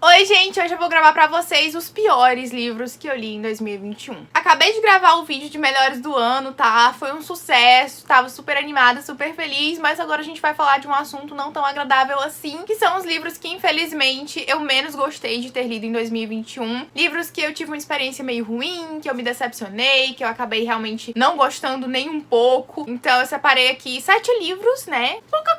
Oi, gente! Hoje eu vou gravar pra vocês os piores livros que eu li em 2021. Acabei de gravar o vídeo de melhores do ano, tá? Foi um sucesso, tava super animada, super feliz, mas agora a gente vai falar de um assunto não tão agradável assim, que são os livros que, infelizmente, eu menos gostei de ter lido em 2021. Livros que eu tive uma experiência meio ruim, que eu me decepcionei, que eu acabei realmente não gostando nem um pouco. Então eu separei aqui 7 livros, né? Pouca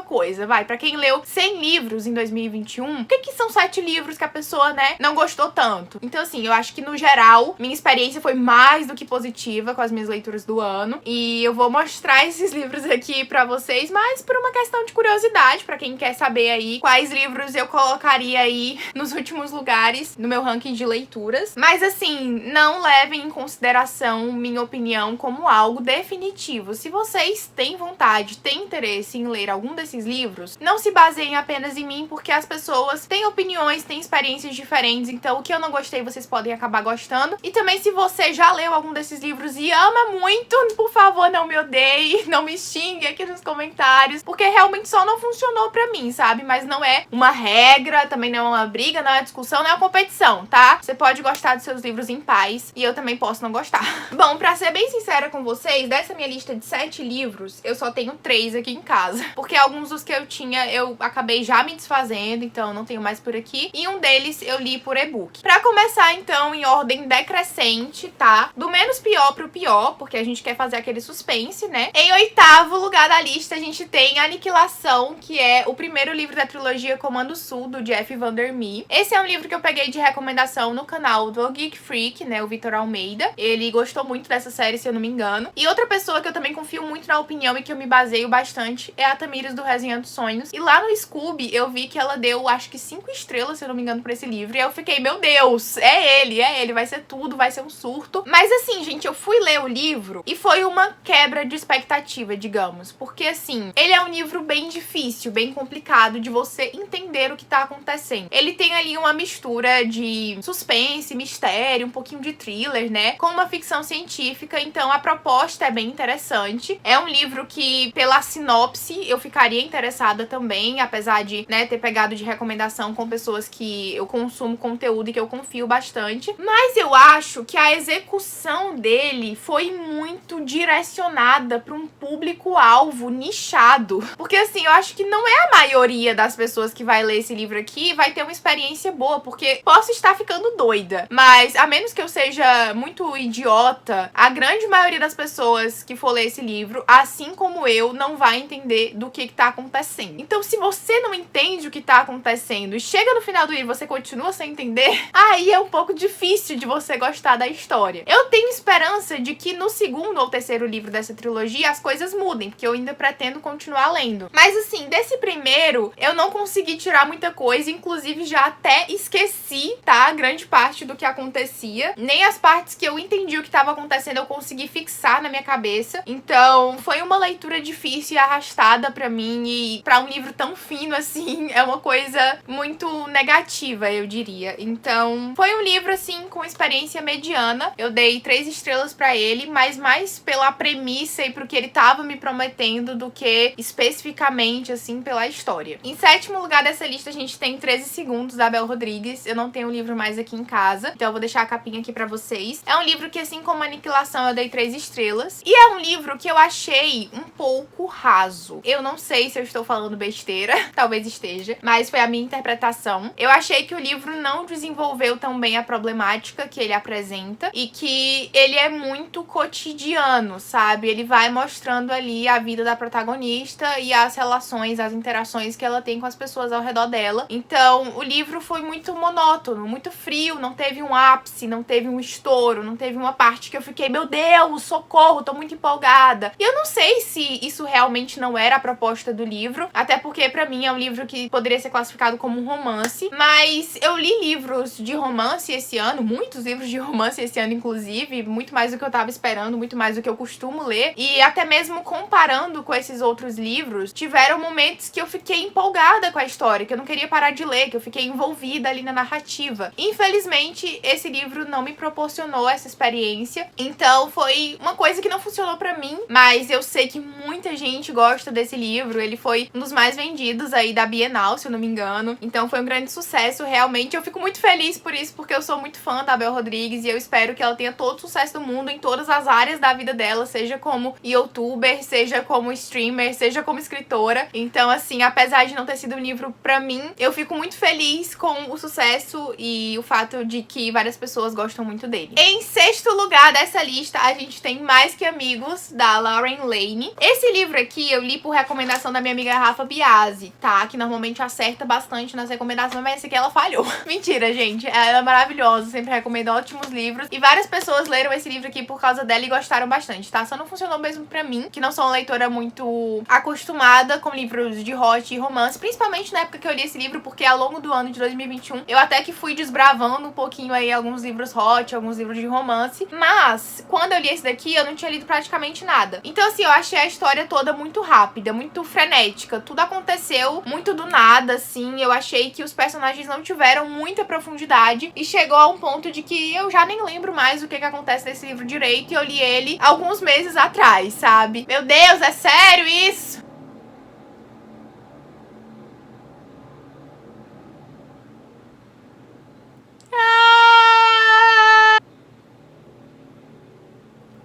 coisa, vai. Pra quem leu 100 livros em 2021, o que são 7 livros que a pessoa, né, não gostou tanto? Então, assim, eu acho que, no geral, minha experiência foi mais do que positiva com as minhas leituras do ano. E eu vou mostrar esses livros aqui pra vocês, mas por uma questão de curiosidade, pra quem quer saber aí quais livros eu colocaria aí nos últimos lugares no meu ranking de leituras. Mas, assim, não levem em consideração minha opinião como algo definitivo. Se vocês têm vontade, têm interesse em ler algum desses livros, não se baseiem apenas em mim, porque as pessoas têm opiniões, têm experiências diferentes, então o que eu não gostei vocês podem acabar gostando. E também, se você já leu algum desses livros e ama muito, por favor, não me odeie, não me xingue aqui nos comentários, porque realmente só não funcionou pra mim, sabe? Mas não é uma regra, também não é uma briga, não é uma discussão, não é uma competição, tá? Você pode gostar dos seus livros em paz e eu também posso não gostar. Bom, pra ser bem sincera com vocês, dessa minha lista de 7 livros, eu só tenho 3 aqui em casa, porque alguns dos que eu tinha eu acabei já me desfazendo, então não tenho mais por aqui, e um deles eu li por e-book. Pra começar, então, em ordem decrescente, tá? Do menos pior pro pior, porque a gente quer fazer aquele suspense, né? Em 8º lugar da lista, a gente tem Aniquilação, que é o primeiro livro da trilogia Comando Sul, do Jeff Vandermeer. Esse é um livro que eu peguei de recomendação no canal do Geek Freak, né? O Vitor Almeida. Ele gostou muito dessa série, se eu não me engano. E outra pessoa que eu também confio muito na opinião e que eu me baseio bastante é a Tamires do Resenhando Sonhos. E lá no Scooby, eu vi que ela deu, acho que 5 estrelas, se eu não me engano, pra esse livro. E eu fiquei, meu Deus, é ele, vai ser tudo, vai ser um surto. Mas assim, gente, eu fui ler o livro e foi uma quebra de expectativa, digamos. Porque assim, ele é um livro bem difícil, bem complicado de você entender o que tá acontecendo. Ele tem ali uma mistura de suspense, mistério, um pouquinho de thriller, né? Com uma ficção científica, então a proposta é bem interessante. É um livro que, pela sinopse, eu ficaria interessada também, apesar de, né, ter pegado de recomendação com pessoas que eu consumo conteúdo e que eu confio bastante. Mas eu acho que a execução dele foi muito direcionada para um público-alvo nichado. Porque, assim, eu acho que não é a maioria das pessoas que vai ler esse livro aqui vai ter uma experiência boa, porque posso estar ficando doida, mas a menos que eu seja muito idiota, a grande maioria das pessoas que for ler esse livro, assim como eu, não vai entender do que tá acontecendo. Então, se você não entende o que tá acontecendo e chega no final do livro e você continua sem entender, aí é um pouco difícil de você gostar da história. Eu tenho esperança de que no 2º ou 3º livro dessa trilogia as coisas mudem, porque eu ainda pretendo continuar lendo. Mas assim, desse primeiro, eu não consegui tirar muita coisa, inclusive já até esqueci, tá? Grande parte do que acontecia. Nem as partes que eu entendi o que estava acontecendo eu consegui fixar na minha cabeça. Então, foi uma leitura difícil e arrastada pra mim, e pra um livro tão fino assim, é uma coisa muito negativa, eu diria. Então, foi um livro assim com experiência mediana. Eu dei 3 estrelas pra ele, mas mais pela premissa e pro que ele tava me prometendo do que especificamente assim pela história. Em 7º lugar dessa lista a gente tem 13 Segundos, da Bel Rodrigues. Eu não tenho o livro mais aqui em casa, então eu vou deixar a capinha aqui pra vocês. É um livro que, assim como Aniquilação, eu dei 3 estrelas. E é um livro que eu achei um pouco raso. Eu não sei se eu estou falando besteira, talvez esteja, mas foi a minha interpretação. Eu achei que o livro não desenvolveu tão bem a problemática que ele apresenta e que ele é muito cotidiano, sabe? Ele vai mostrando ali a vida da protagonista e as relações, as interações que ela tem com as pessoas ao redor dela. Então, o livro foi muito monótono, muito frio, não teve um ápice, não teve um estouro, não teve uma parte que eu fiquei, meu Deus, socorro, tô muito empolgada. E eu não sei se isso realmente não era a proposta do livro, até porque pra mim é um livro que poderia ser classificado como um romance, mas eu li livros de romance esse ano, muitos livros de romance esse ano, inclusive, muito mais do que eu tava esperando, muito mais do que eu costumo ler, e até mesmo comparando com esses outros livros, tiveram momentos que eu fiquei empolgada com a história, que eu não queria parar de ler, que eu fiquei envolvida ali na narrativa. Infelizmente, esse livro não me proporcionou essa experiência, então foi uma coisa que não funcionou pra mim, mas eu sei que muita gente gosta desse livro, ele foi um dos mais vendidos aí da Bienal, se eu não me engano, então foi um grande grande sucesso, realmente. Eu fico muito feliz por isso, porque eu sou muito fã da Bel Rodrigues e eu espero que ela tenha todo o sucesso do mundo em todas as áreas da vida dela, seja como youtuber, seja como streamer, seja como escritora. Então, assim, apesar de não ter sido um livro pra mim, eu fico muito feliz com o sucesso e o fato de que várias pessoas gostam muito dele. Em sexto lugar dessa lista, a gente tem Mais Que Amigos, da Lauren Lane. Esse livro aqui eu li por recomendação da minha amiga Rafa Biasi, tá? Que normalmente acerta bastante nas recomendações, mas esse aqui ela falhou. Mentira, gente. Ela é maravilhosa, sempre recomendo ótimos livros. E várias pessoas leram esse livro aqui por causa dela e gostaram bastante, tá? Só não funcionou mesmo pra mim, que não sou uma leitora muito acostumada com livros de hot e romance, principalmente na época que eu li esse livro, porque ao longo do ano de 2021 eu até que fui desbravando um pouquinho aí alguns livros hot, alguns livros de romance, mas quando eu li esse daqui eu não tinha lido praticamente nada. Então, assim, eu achei a história toda muito rápida, muito frenética. Tudo aconteceu muito do nada, assim. Eu achei que os personagens não tiveram muita profundidade e chegou a um ponto de que eu já nem lembro mais o que acontece nesse livro direito e eu li ele alguns meses atrás, sabe? Meu Deus, é sério isso?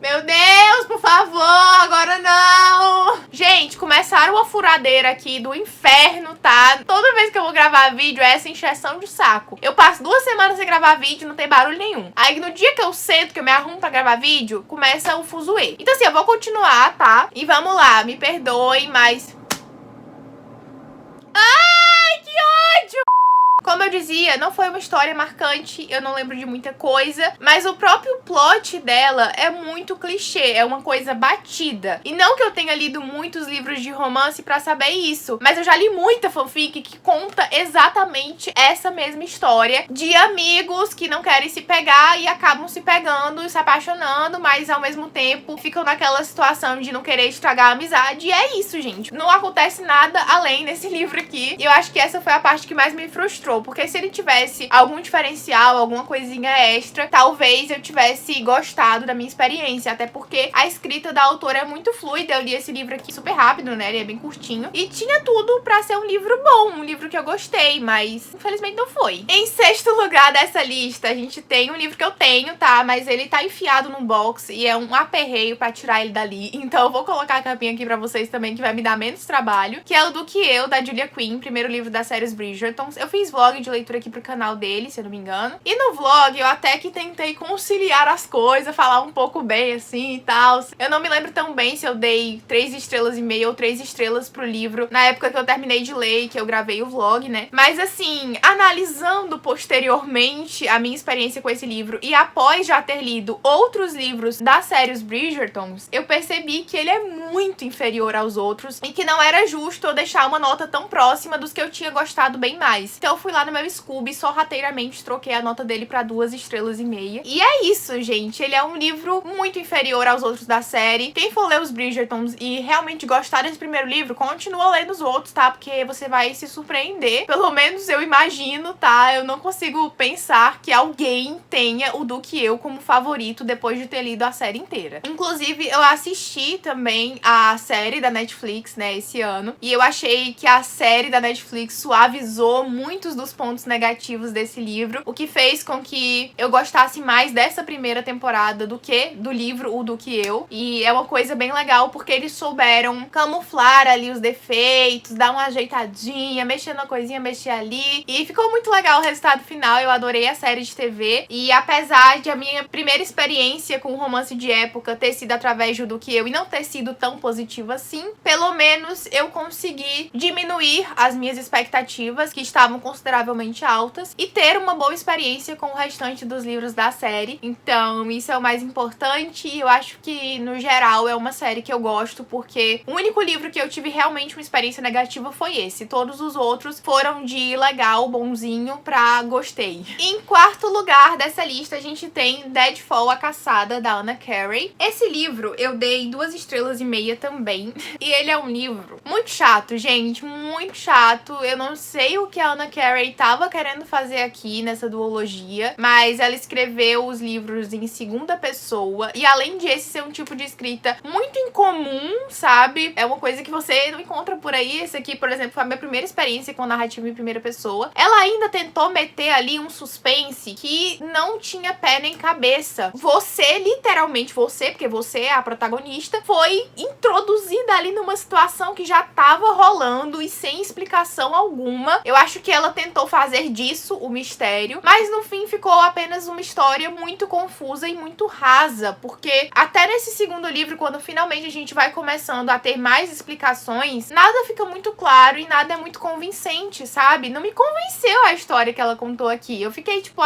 Meu Deus, por favor, agora não! Gente, começaram uma furadeira aqui do inferno, tá? Toda vez que eu vou gravar vídeo é essa encheção de saco. Eu passo 2 semanas sem gravar vídeo e não tem barulho nenhum. Aí no dia que eu sento, que eu me arrumo pra gravar vídeo, começa o fuzuê. Então assim, eu vou continuar, tá? E vamos lá, me perdoem, mas... Ai, que ódio! Como eu dizia, não foi uma história marcante, eu não lembro de muita coisa, mas o próprio plot dela é muito clichê, é uma coisa batida. E não que eu tenha lido muitos livros de romance pra saber isso, mas eu já li muita fanfic que conta exatamente essa mesma história de amigos que não querem se pegar e acabam se pegando e se apaixonando, mas ao mesmo tempo ficam naquela situação de não querer estragar a amizade. E é isso, gente. Não acontece nada além nesse livro aqui. E eu acho que essa foi a parte que mais me frustrou. Porque se ele tivesse algum diferencial, alguma coisinha extra, talvez eu tivesse gostado da minha experiência. Até porque a escrita da autora é muito fluida. Eu li esse livro aqui super rápido, né? Ele é bem curtinho. E tinha tudo pra ser um livro bom, um livro que eu gostei, mas infelizmente não foi. Em sexto lugar dessa lista, a gente tem um livro que eu tenho, tá? Mas ele tá enfiado num box e é um aperreio pra tirar ele dali. Então eu vou colocar a capinha aqui pra vocês também, que vai me dar menos trabalho. Que é o Do Que Eu, da Julia Quinn, primeiro livro da série Os Bridgertons. Eu fiz vlog de leitura aqui pro canal dele, se eu não me engano. E no vlog eu até que tentei conciliar as coisas, falar um pouco bem assim e tal. Eu não me lembro tão bem se eu dei 3,5 estrelas ou 3 estrelas pro livro na época que eu terminei de ler e que eu gravei o vlog, né? Mas assim, analisando posteriormente a minha experiência com esse livro e após já ter lido outros livros da série Os Bridgertons, eu percebi que ele é muito inferior aos outros e que não era justo eu deixar uma nota tão próxima dos que eu tinha gostado bem mais. Então eu fui lá no meu Scooby e sorrateiramente troquei a nota dele pra 2,5 estrelas. E é isso, gente. Ele é um livro muito inferior aos outros da série. Quem for ler Os Bridgertons e realmente gostar desse primeiro livro, continua lendo os outros, tá? Porque você vai se surpreender. Pelo menos eu imagino, tá? Eu não consigo pensar que alguém tenha o Do Que Eu como favorito depois de ter lido a série inteira. Inclusive, eu assisti também a série da Netflix, né, esse ano. E eu achei que a série da Netflix suavizou muitos dos pontos negativos desse livro, o que fez com que eu gostasse mais dessa primeira temporada do que do livro O Do Que Eu. E é uma coisa bem legal porque eles souberam camuflar ali os defeitos, dar uma ajeitadinha, mexer numa coisinha, mexer ali. E ficou muito legal o resultado final. Eu adorei a série de TV. E apesar de a minha primeira experiência com romance de época ter sido através do Que Eu e não ter sido tão positiva assim, pelo menos eu consegui diminuir as minhas expectativas, que estavam consideravelmente altas, e ter uma boa experiência com o restante dos livros da série. Então isso é o mais importante e eu acho que no geral é uma série que eu gosto, porque o único livro que eu tive realmente uma experiência negativa foi esse. Todos os outros foram de legal, bonzinho pra gostei. Em quarto lugar dessa lista a gente tem Deadfall, A Caçada, da Anna Carey. Esse livro eu dei 2,5 estrelas também. E ele é um livro muito chato, gente, muito chato. Eu não sei o que a Anna Carey Gray tava querendo fazer aqui nessa duologia, mas ela escreveu os livros em segunda pessoa, e além de esse ser um tipo de escrita muito incomum, sabe? É uma coisa que você não encontra por aí. Esse aqui, por exemplo, foi a minha primeira experiência com narrativa em primeira pessoa. Ela ainda tentou meter ali um suspense que não tinha pé nem cabeça. Você, literalmente você, porque você é a protagonista, foi introduzida ali numa situação que já tava rolando e sem explicação alguma. Eu acho que ela tentou fazer disso o mistério, mas no fim ficou apenas uma história muito confusa e muito rasa, porque até nesse segundo livro, quando finalmente a gente vai começando a ter mais explicações, nada fica muito claro e nada é muito convincente, sabe? Não me convenceu a história que ela contou aqui. Eu fiquei tipo,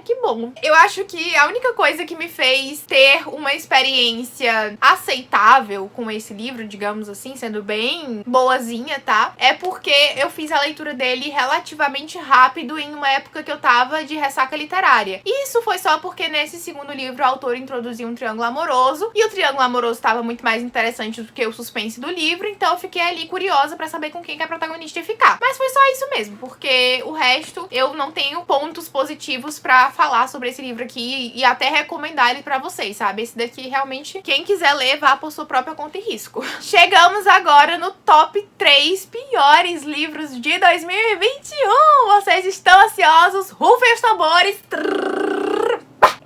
que bom. Eu acho que a única coisa que me fez ter uma experiência aceitável com esse livro, digamos assim, sendo bem boazinha, tá? É porque eu fiz a leitura dele relativamente rápido em uma época que eu tava de ressaca literária. E isso foi só porque nesse segundo livro o autor introduziu um triângulo amoroso, e o triângulo amoroso estava muito mais interessante do que o suspense do livro, então eu fiquei ali curiosa pra saber com quem que a protagonista ia ficar. Mas foi só isso mesmo, porque o resto eu não tenho pontos positivos pra falar sobre esse livro aqui e até recomendar ele pra vocês, sabe? Esse daqui realmente, quem quiser ler, vá por sua própria conta e risco. Chegamos agora no top 3 piores livros de 2021. Vocês estão ansiosos? Rufem os tambores.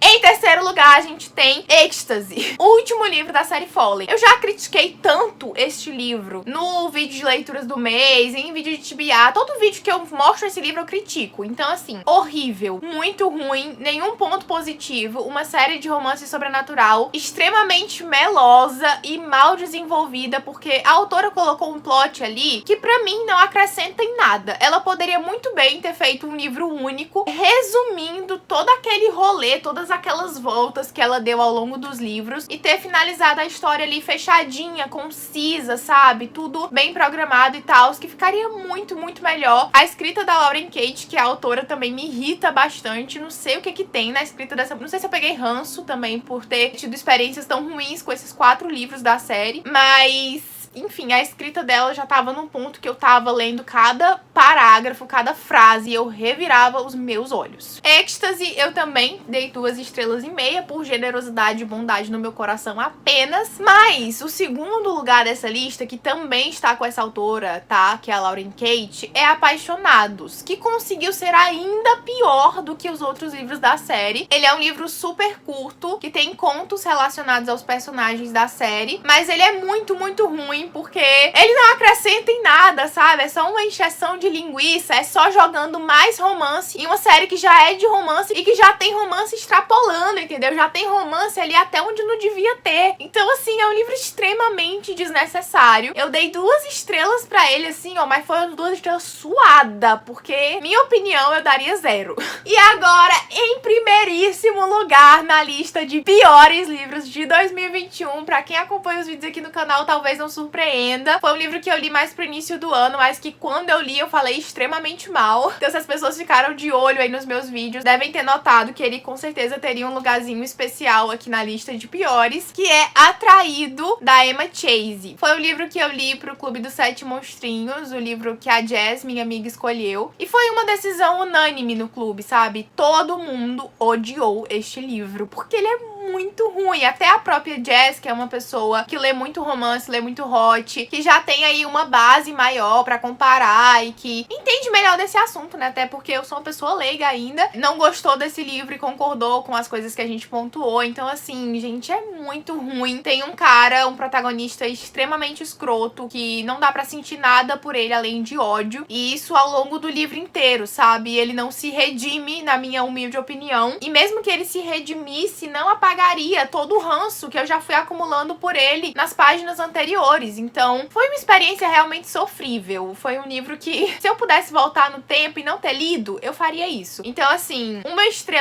Em terceiro lugar, a gente tem Êxtase, o último livro da série Fallen. Eu já critiquei tanto este livro no vídeo de leituras do mês, em vídeo de TBA. Todo vídeo que eu mostro esse livro eu critico. Então, assim, horrível, muito ruim, nenhum ponto positivo. Uma série de romance sobrenatural extremamente melosa e mal desenvolvida, porque a autora colocou um plot ali que pra mim não acrescenta em nada. Ela poderia muito bem ter feito um livro único, resumindo todo aquele rolê, todas aquelas voltas que ela deu ao longo dos livros, e ter finalizado a história ali fechadinha, concisa, sabe? Tudo bem programado e tal, que ficaria muito, muito melhor. A escrita da Lauren Kate, que é a autora, também me irrita bastante. Não sei o que que tem na escrita dessa... Não sei se eu peguei ranço também por ter tido experiências tão ruins com esses 4 livros da série, mas... enfim, a escrita dela já tava num ponto que eu tava lendo cada parágrafo, cada frase, e eu revirava os meus olhos. Êxtase, eu também dei 2,5 estrelas por generosidade e bondade no meu coração apenas. Mas o segundo lugar dessa lista, que também está com essa autora, tá? Que é a Lauren Kate, é Apaixonados, que conseguiu ser ainda pior do que os outros livros da série. Ele é um livro super curto, que tem contos relacionados aos personagens da série, mas ele é muito, muito ruim, porque ele não acrescenta em nada, sabe? É só uma encheção de linguiça, é só jogando mais romance em uma série que já é de romance e que já tem romance extrapolando, entendeu? Já tem romance ali até onde não devia ter. Então, assim, é um livro extremamente desnecessário. Eu dei 2 estrelas pra ele, assim, ó, mas foi 2 estrelas suada, porque, minha opinião, eu daria 0. E agora, em primeiríssimo lugar na lista de piores livros de 2021, pra quem acompanha os vídeos aqui no canal, talvez não surpreenda. Foi um livro que eu li mais pro início do ano, mas que quando eu li eu falei extremamente mal. Então se as pessoas ficaram de olho aí nos meus vídeos, devem ter notado que ele com certeza teria um lugarzinho especial aqui na lista de piores, que é Atraído, da Emma Chase. Foi o livro que eu li pro Clube dos 7 Monstrinhos, o livro que a Jess, minha amiga, escolheu. E foi uma decisão unânime no clube, sabe? Todo mundo odiou este livro, porque ele é muito ruim. Até a própria Jess, que é uma pessoa que lê muito romance, lê muito hot, que já tem aí uma base maior pra comparar e que entende melhor desse assunto, né? Até porque eu sou uma pessoa leiga ainda, não gostou desse livro e concordou com as coisas que a gente pontuou. Então, assim, gente, é muito ruim. Tem um cara, um protagonista extremamente escroto, que não dá pra sentir nada por ele além de ódio. E isso ao longo do livro inteiro, sabe? Ele não se redime, na minha humilde opinião. E mesmo que ele se redimisse, não apagaria todo o ranço que eu já fui acumulando por ele nas páginas anteriores. Então, foi uma experiência realmente sofrível. Foi um livro que, se eu pudesse voltar no tempo e não ter lido, eu faria isso. Então, assim, 1,5 estrelas,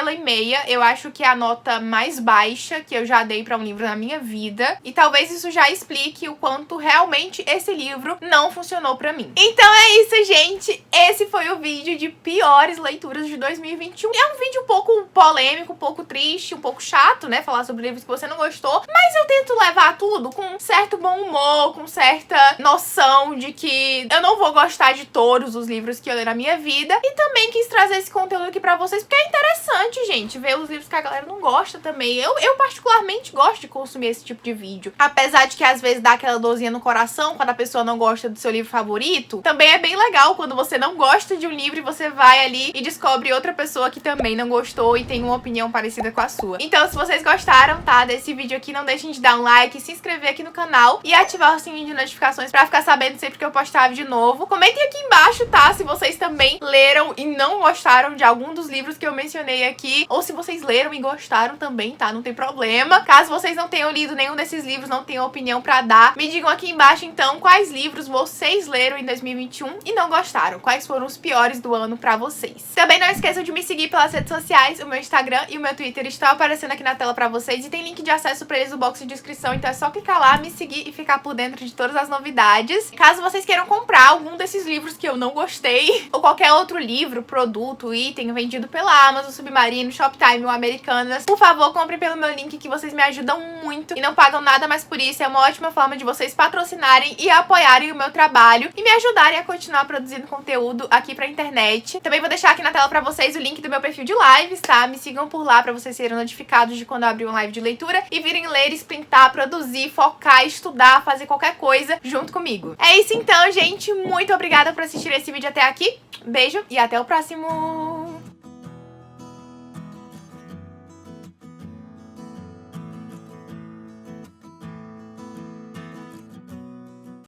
eu acho que é a nota mais baixa que eu já dei pra um livro na minha vida. E talvez isso já explique o quanto realmente esse livro não funcionou pra mim. Então é isso, gente. Esse foi o vídeo de piores leituras de 2021. É um vídeo um pouco polêmico, um pouco triste, um pouco chato, né? né? Falar sobre livros que você não gostou, mas eu tento levar tudo com um certo bom humor, com certa noção de que eu não vou gostar de todos os livros que eu leio na minha vida, e também quis trazer esse conteúdo aqui pra vocês, porque é interessante, gente, ver os livros que a galera não gosta também. Eu particularmente gosto de consumir esse tipo de vídeo, apesar de que às vezes dá aquela dorzinha no coração quando a pessoa não gosta do seu livro favorito. Também é bem legal quando você não gosta de um livro e você vai ali e descobre outra pessoa que também não gostou e tem uma opinião parecida com a sua. Então, se vocês gostaram, tá, desse vídeo aqui, não deixem de dar um like, se inscrever aqui no canal e ativar o sininho de notificações pra ficar sabendo sempre que eu postar vídeo novo. Comentem aqui embaixo, tá, se vocês também leram e não gostaram de algum dos livros que eu mencionei aqui, ou se vocês leram e gostaram também, tá, não tem problema. Caso vocês não tenham lido nenhum desses livros, não tenham opinião pra dar, me digam aqui embaixo, então, quais livros vocês leram em 2021 e não gostaram, quais foram os piores do ano pra vocês. Também não esqueçam de me seguir pelas redes sociais, o meu Instagram e o meu Twitter estão aparecendo aqui na tela pra vocês e tem link de acesso pra eles no box de descrição, então é só clicar lá, me seguir e ficar por dentro de todas as novidades. Caso vocês queiram comprar algum desses livros que eu não gostei, ou qualquer outro livro, produto, item vendido pela Amazon, Submarino, Shoptime ou Americanas, por favor, comprem pelo meu link que vocês me ajudam muito e não pagam nada mais por isso. É uma ótima forma de vocês patrocinarem e apoiarem o meu trabalho e me ajudarem a continuar produzindo conteúdo aqui pra internet. Também vou deixar aqui na tela pra vocês o link do meu perfil de lives, tá? Me sigam por lá pra vocês serem notificados de quando eu abrir uma live de leitura e virem ler, sprintar, produzir, focar, estudar, fazer qualquer coisa junto comigo. É isso então, gente. Muito obrigada por assistir esse vídeo até aqui. Beijo e até o próximo!